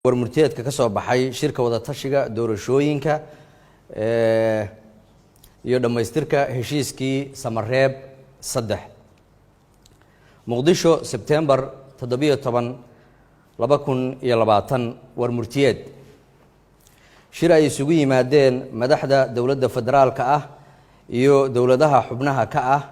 warmurtiyeedka ka soo baxay shirka wada tashiga doorashooyinka iyo dhamaystirka heshiiskii Samareeb 3 Muqdisho September 17 2020 warmurtiyeed shir ay isugu yimaadeen madaxda dawladda federaalka ah iyo dawladaha xubnaha ka ah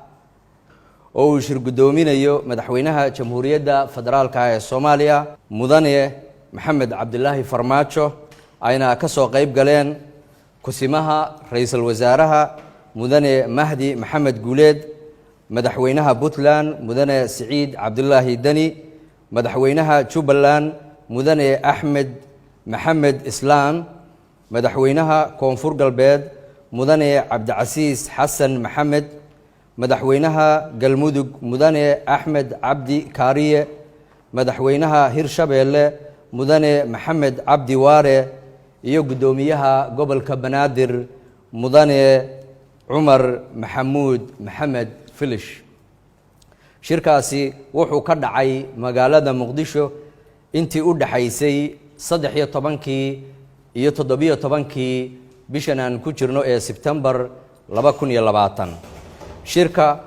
oo uu shir gudoominayo madaxweynaha jamhuuriyadda federaalka ee Soomaaliya mudane Maxamed Cabdilaahi Farmaajo ayna ka soo qayb galeen kusimaha ra'iisul wasaaraha mudane Mahdi Maxamed Guuleed madaxweynaha Puntland mudane Saciid Cabdilaahi Dani madaxweynaha Jubbaland mudane Axmed Maxamed Islaam madaxweynaha Koonfur Galbeed mudane Cabdicasiis Xasan Maxamed madaxweynaha Galmudug mudane Axmed Cabdi Kaariye madaxweynaha Hirshabeelle mudane Maxamed Cabdi Waare iyo gudoomiyaha gobolka Banaadir mudane Umar Maxamuud Maxamed Filish shirkaasi wuxuu ka dhacay magaalada Muqdisho intii u dhaxaysay 13 iyo 17 bishan aan ku jirno ee September 2020 shirka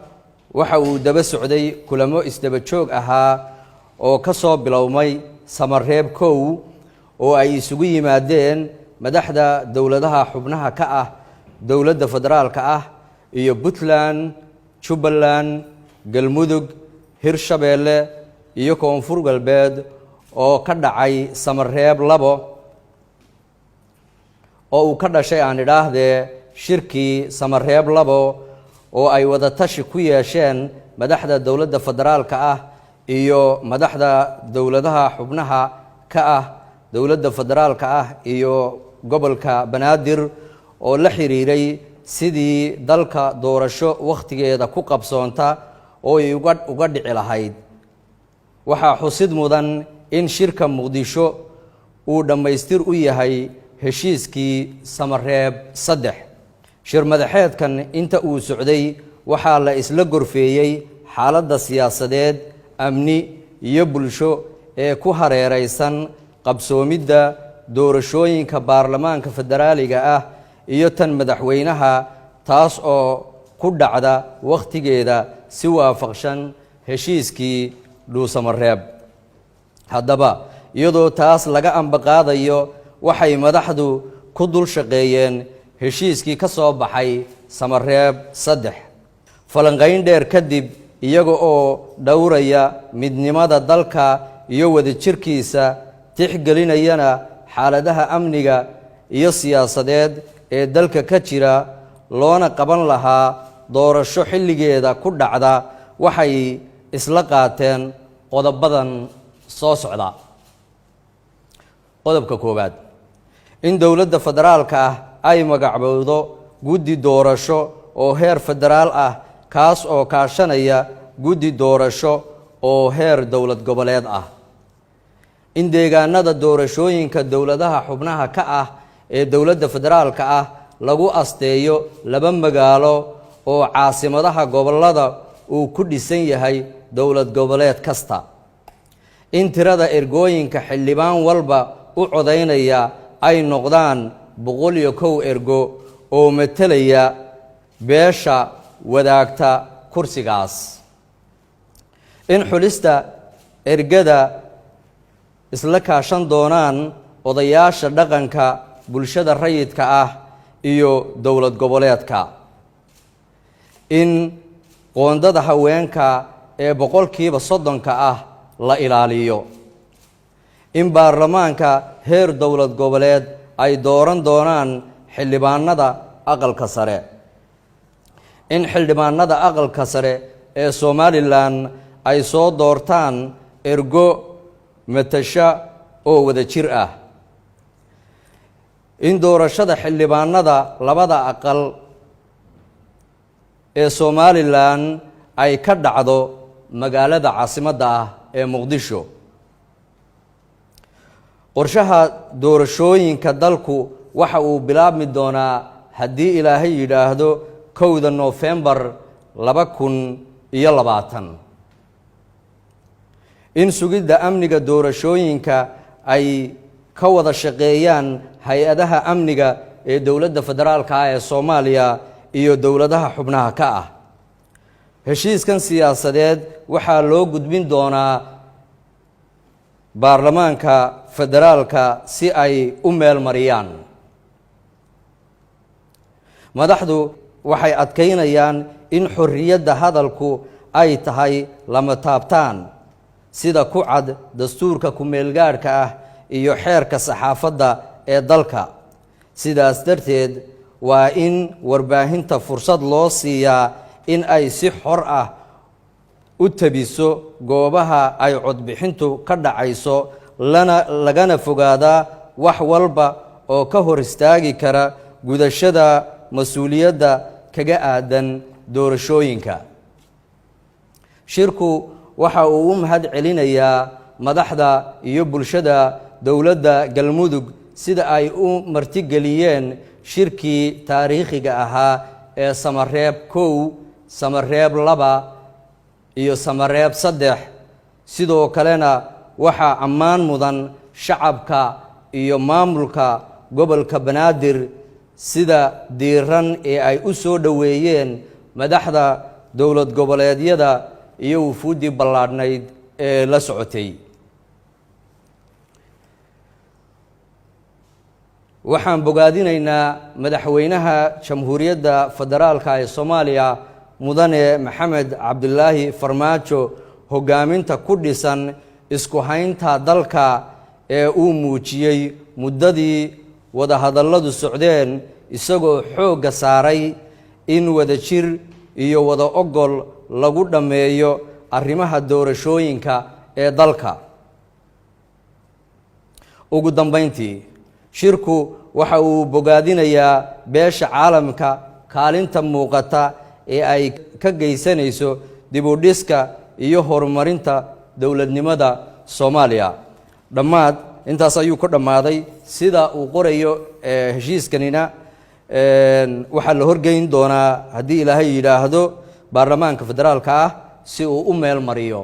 waxa uu daba socday kulamo isdaba joog ahaa oo ka soo bilowmay Samareeb 1 oo ay isugu yimaadeen madaxda dawladaha xubnaha ka ah dawladda federaalka ah iyo Puntland Jubbaland Galmudug Hirshabeelle iyo Koonfur Galbeed oo ka dhacay Samareeb 2 oo uu ka dhashay aan idhaahdee shirkii Samareeb 2 oo ay wada tashi ku yeesheen madaxda dawladda federaalka ah iyo madaxda dawladaha xubnaha ka ah dawladda federaalka ah iyo gobolka Banaadir oo la xiriiray sidii dalka doorasho waqtigeeda ku qabsoonta oo ay uga dhici lahayd waxa xusid mudan in shirka Muqdisho uu dhamaystir u yahay heshiiskii Samareeb 3 shir madaxeedkan inta uu socday waxa la isla gorfeeyay xaaladda siyaasadeed amni iyo bulsho ee ku hareeraysan qabsoomidda doorashooyinka baarlamaanka federaaliga ah iyo tan madaxweynaha taas oo ku dhacda waqtigeeda si waafaqsan heshiiskii Samareeb haddaba iyadoo taas laga ambaqaadayo waxay madaxdu ku dul shaqeeyeen heshiiskii ka soo baxay Samareeb 3 falanqayn dheer kadib iyaga oo dhowraya midnimada dalka iyo wadajirkiisa tixgelinayana xaaladaha amniga iyo siyaasadeed ee dalka ka jira loona qaban lahaa doorasho xilligeeda ku dhacda waxay isla qaateen qodobadan soo socda qodobka koowaad in dawladda federaalka ah ay magacowdo guddi doorasho oo heer federaal ah kaas oo kaashanaya guddi doorasho oo heer dawlad goboleed ah in deegaanada doorashooyinka dawladaha xubnaha ka ah ee dawladda federaalka ah lagu asteeyo 2 magaalo oo caasimadaha gobolada uu ku dhisan yahay dawlad goboleed kasta in tirada ergooyinka xildhibaan walba u codeynaya ay noqdaan 101 ergo oo metelaya beesha wadaagta kursigaas in xulista ergada isla kaashan doonaan odayaasha dhaqanka bulshada rayidka ah iyo dawlad goboleedka in qoondada haweenka ee 30% ah la ilaaliyo in baarlamaanka heer dawlad goboleed ay dooran doonaan xildhibaanada aqalka sare in xildhibaanada aqalka sare ee Somaliland ay soo doortaan ergo matasha oo wada jir ah in doorashada xildhibaanada labada aqal ee Somaliland ay ka dhacdo magaalada caasimadda ah ee Muqdisho qorshaha doorashooyinka dalku waxa uu bilaabmi doonaa haddii Ilaahay yiraahdo 1 November 2020 in sugidda amniga doorashooyinka ay ka wada shaqeeyaan hay-adaha amniga ee dowladda federaalka ah ee Soomaaliya iyo dowladaha xubnaha ka ah. heshiiskan siyaasadeed waxaa loo gudbin doonaa baarlamaanka federaalka si ay u meel mariyaan. madaxdu waxay adkeynayaan in xorriyadda hadalku ay tahay lama taabtaan sida ku cad dastuurka ku-meelgaadhka ah iyo xeerka saxaafadda ee dalka. sidaas darteed waa in warbaahinta fursad loo siiyaa in ay si xor ah u tabiso goobaha ay codbixintu ka dhacayso lagana fogaadaa wax walba oo ka hor istaagi kara gudashada mas-uuliyadda kaga aadan doorashooyinka. shirku waxa uu u mahad celinayaa madaxda iyo bulshada dowladda Galmudug sida ay u martigeliyeen shirkii taariikhiga ahaa ee Samareeb 1, Samareeb 2 iyo Samareeb 3. sidoo kalena waxaa ammaan mudan shacabka iyo maamulka gobolka Banaadir sida diiran ee ay u soo dhaweeyeen madaxda dowlad goboleedyada iyo wufuudii ballaadhnayd ee la socotay. waxaan bogaadinaynaa madaxweynaha jamhuuriyadda federaalka ee Soomaaliya mudane Maxamed Cabdulaahi Farmaajo hogaaminta ku dhisan isku haynta dalka ee uu muujiyey muddadii wadahadalladu socdeen, isagoo xoogga saaray in wadajir iyo wada ogol lagu dhammeeyo arrimaha doorashooyinka ee dalka. ugu dambeyntii, shirku waxa uu bogaadinayaa beesha caalamka kaalinta muuqata ee ay ka geysanayso dib u dhiska iyo horumarinta dowladnimada Soomaaliya. dhammaad intaas ayuu ku dhammaaday. sida uu qorayo heshiiskanina waxaa la horgeyn doonaa haddii Ilaahay yidhaahdo baarlamaanka federaalka ah si uu u meel mariyo.